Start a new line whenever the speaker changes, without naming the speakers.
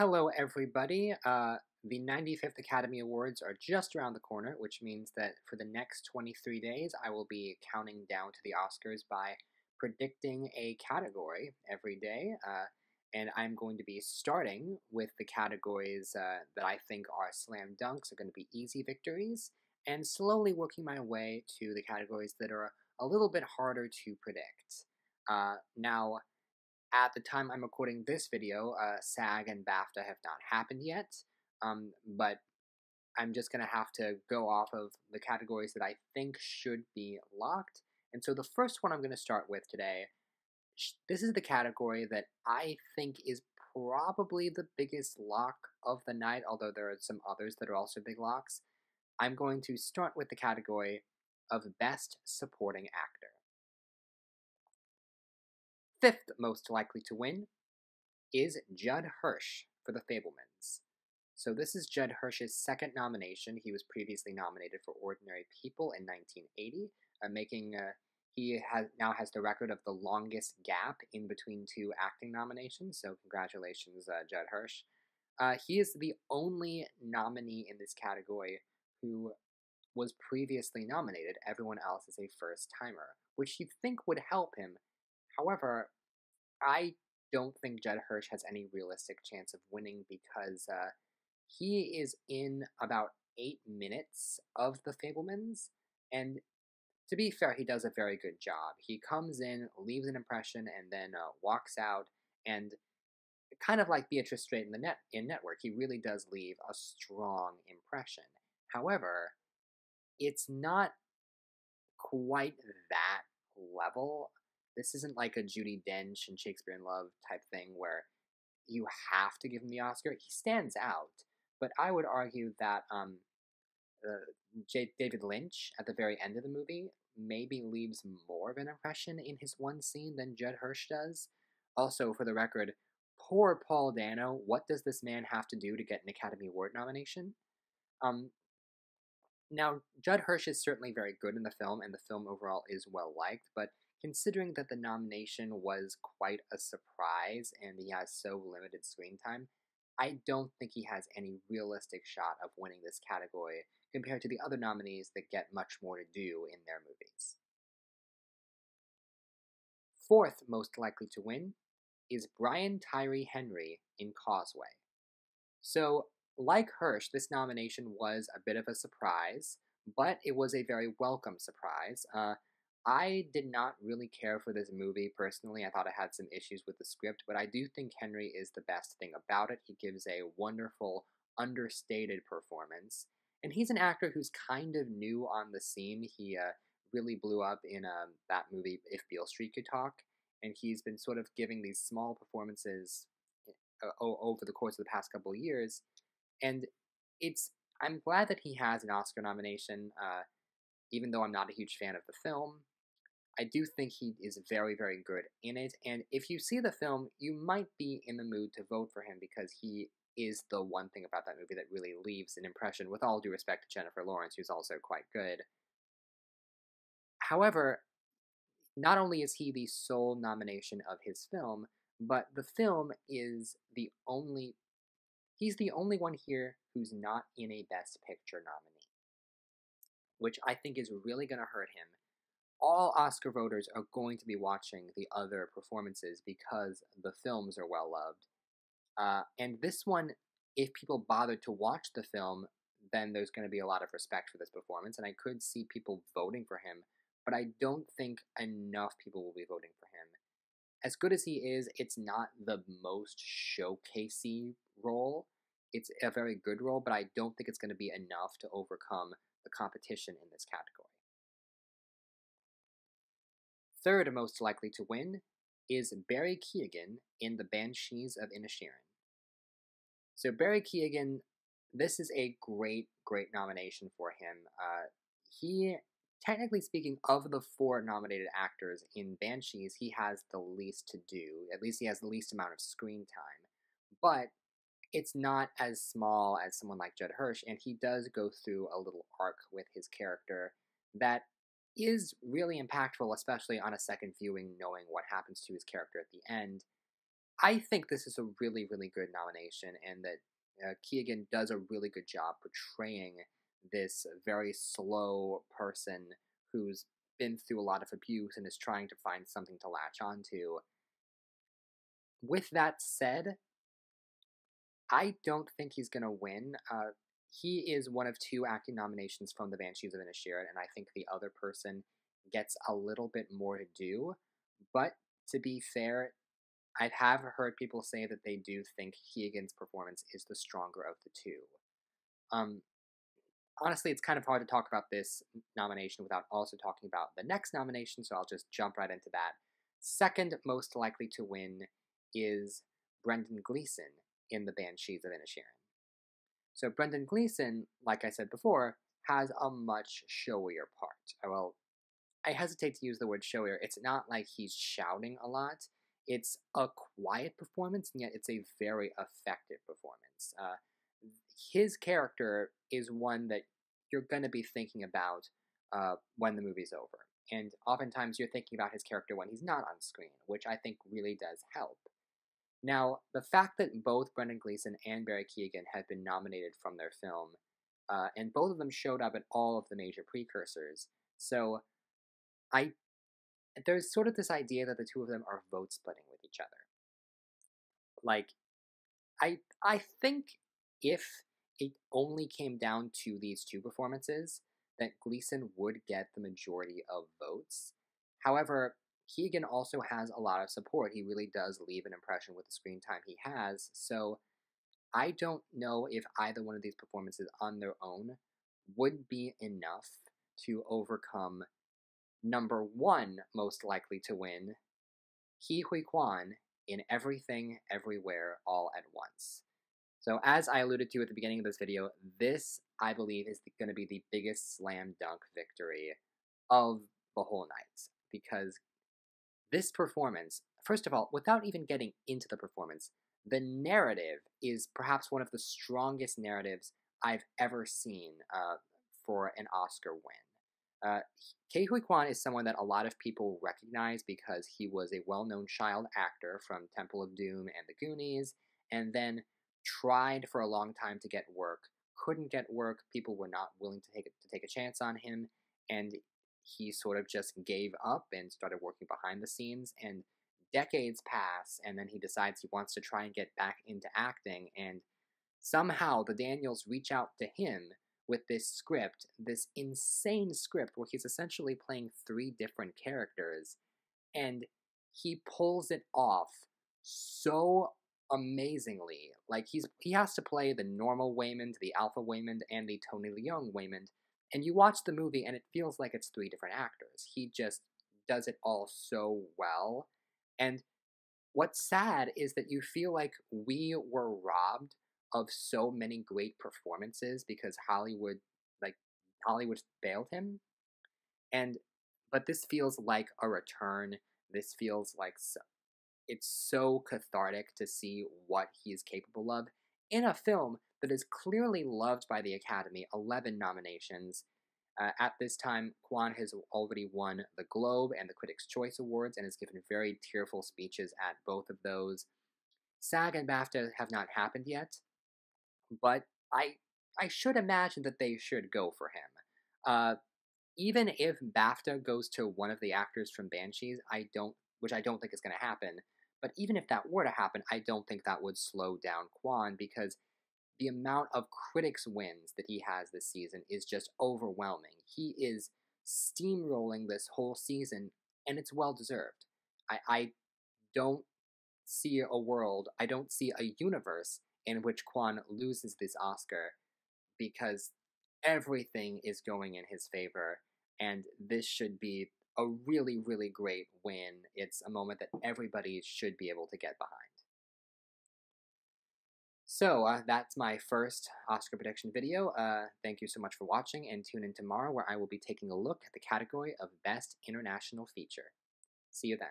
Hello, everybody. The 95th Academy Awards are just around the corner, which means that for the next 23 days, I will be counting down to the Oscars by predicting a category every day. And I'm going to be starting with the categories that I think are slam dunks, are going to be easy victories, and slowly working my way to the categories that are a little bit harder to predict. Now, at the time I'm recording this video, SAG and BAFTA have not happened yet, but I'm just going to have to go off of the categories that I think should be locked. And so the first one I'm going to start with today, this is the category that I think is probably the biggest lock of the night, although there are some others that are also big locks. I'm going to start with the category of Best Supporting Actor. Fifth most likely to win is Judd Hirsch for The Fabelmans. So this is Judd Hirsch's second nomination. He was previously nominated for Ordinary People in 1980, he now has the record of the longest gap in between two acting nominations. So congratulations, Judd Hirsch. He is the only nominee in this category who was previously nominated. Everyone else is a first-timer, which you'd think would help him. However, I don't think Judd Hirsch has any realistic chance of winning because he is in about 8 minutes of The Fabelmans, and to be fair, he does a very good job. He comes in, leaves an impression, and then walks out, and kind of like Beatrice Straight in Network, he really does leave a strong impression. However, it's not quite that level. This isn't like a Judi Dench and Shakespeare in Love type thing where you have to give him the Oscar. He stands out, but I would argue that David Lynch at the very end of the movie maybe leaves more of an impression in his one scene than Judd Hirsch does. Also, for the record, poor Paul Dano. What does this man have to do to get an Academy Award nomination? Now, Judd Hirsch is certainly very good in the film, and the film overall is well liked, but considering that the nomination was quite a surprise and he has so limited screen time, I don't think he has any realistic shot of winning this category compared to the other nominees that get much more to do in their movies. Fourth most likely to win is Brian Tyree Henry in Causeway. So, like Hirsch, this nomination was a bit of a surprise, but it was a very welcome surprise. I did not really care for this movie personally. I thought it had some issues with the script, but I do think Henry is the best thing about it. He gives a wonderful, understated performance, and he's an actor who's kind of new on the scene. He really blew up in that movie If Beale Street Could Talk, and he's been sort of giving these small performances over the course of the past couple of years, and I'm glad that he has an Oscar nomination, even though I'm not a huge fan of the film. I do think he is very, very good in it, and if you see the film, you might be in the mood to vote for him because he is the one thing about that movie that really leaves an impression, with all due respect to Jennifer Lawrence, who's also quite good. However, not only is he the sole nomination of his film, but the film is he's the only one here who's not in a Best Picture nominee, which I think is really going to hurt him. All Oscar voters are going to be watching the other performances because the films are well loved. And this one, if people bother to watch the film, then there's going to be a lot of respect for this performance, and I could see people voting for him, but I don't think enough people will be voting for him. As good as he is, it's not the most showcasey role. It's a very good role, but I don't think it's going to be enough to overcome the competition in this category. Third most likely to win is Barry Keoghan in The Banshees of Inisherin. So Barry Keoghan, this is a great, great nomination for him. He, technically speaking, of the 4 nominated actors in Banshees, he has the least to do. At least he has the least amount of screen time. But it's not as small as someone like Judd Hirsch, and he does go through a little arc with his character that is really impactful, especially on a second viewing, knowing what happens to his character at the end. I think this is a really, really good nomination, and that Keegan does a really good job portraying this very slow person who's been through a lot of abuse and is trying to find something to latch onto. With that said, I don't think he's going to win. He is one of two acting nominations from the Banshees of Inisherin, and I think the other person gets a little bit more to do. But to be fair, I have heard people say that they do think Keegan's performance is the stronger of the two. Um, Honestly, it's kind of hard to talk about this nomination without also talking about the next nomination, so I'll just jump right into that. Second most likely to win is Brendan Gleeson in The Banshees of Inisherin. So Brendan Gleeson, like I said before, has a much showier part. Well, I hesitate to use the word showier. It's not like he's shouting a lot. It's a quiet performance, and yet it's a very effective performance. His character is one that you're going to be thinking about when the movie's over. And oftentimes you're thinking about his character when he's not on screen, which I think really does help. Now, the fact that both Brendan Gleeson and Barry Keoghan have been nominated from their film, and both of them showed up at all of the major precursors, so there's sort of this idea that the two of them are vote splitting with each other. Like, I think if it only came down to these two performances, that Gleeson would get the majority of votes. However, Keoghan also has a lot of support. He really does leave an impression with the screen time he has, so I don't know if either one of these performances on their own would be enough to overcome number one most likely to win, Huy Quan in Everything, Everywhere, All at Once. So as I alluded to at the beginning of this video, this, I believe, is going to be the biggest slam dunk victory of the whole night. Because this performance, first of all, without even getting into the performance, the narrative is perhaps one of the strongest narratives I've ever seen for an Oscar win. Ke Huy Quan is someone that a lot of people recognize because he was a well-known child actor from Temple of Doom and The Goonies, and then tried for a long time to get work, couldn't get work, people were not willing to take a chance on him, and he sort of just gave up and started working behind the scenes, and decades pass, and then he decides he wants to try and get back into acting, and somehow the Daniels reach out to him with this script, this insane script where he's essentially playing three different characters, and he pulls it off so amazingly. Like, he has to play the normal Waymond, the Alpha Waymond, and the Tony Leung Waymond, and you watch the movie and it feels like it's three different actors. He just does it all so well, and what's sad is that you feel like we were robbed of so many great performances because Hollywood failed him, but this feels like a return. This feels like it's so cathartic to see what he is capable of in a film that is clearly loved by the Academy. 11 nominations. At this time, Quan has already won the Globe and the Critics' Choice Awards and has given very tearful speeches at both of those. SAG and BAFTA have not happened yet, but I should imagine that they should go for him. Even if BAFTA goes to one of the actors from Banshees, which I don't think is going to happen, but even if that were to happen, I don't think that would slow down Quan, because the amount of critics wins that he has this season is just overwhelming. He is steamrolling this whole season, and it's well deserved. I don't see a universe in which Quan loses this Oscar, because everything is going in his favor, and this should be a really, really great win. It's a moment that everybody should be able to get behind. So, that's my first Oscar prediction video. Thank you so much for watching, and tune in tomorrow where I will be taking a look at the category of Best International Feature. See you then.